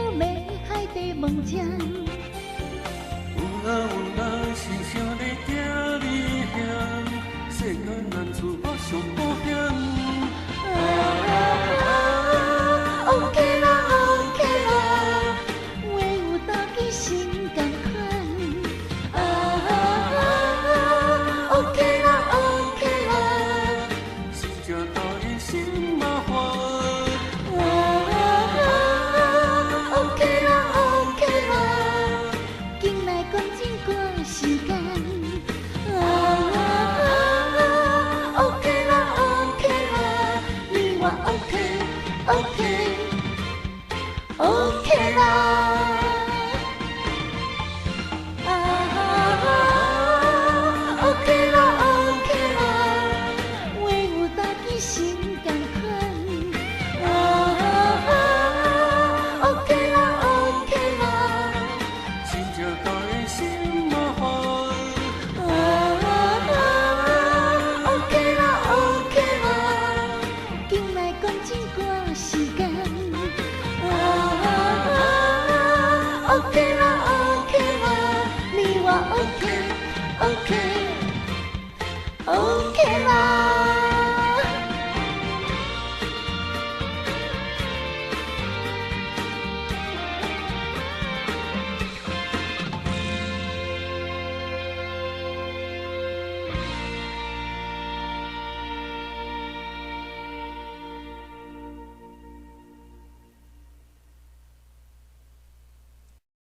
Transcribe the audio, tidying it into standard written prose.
倒暝海底问井。有人是啥咧行你险，世间难处我上保险。OK 啦 OK 啦，话有道理心共款。OK 啦 OK 啦，是正大的心麻烦。OK 啦 OK 啦，紧来赶紧赶时间。OK 啦 OK 啦，你我 OK OK OK 啦。OK 啦 OK 啦，话有道理心共款。OK 啦 OK 啦，是正大的心麻烦。OK 啦 OK 啦，紧来赶紧赶时间。OK 啦 OK 啦，你我 OK OK OK 啦。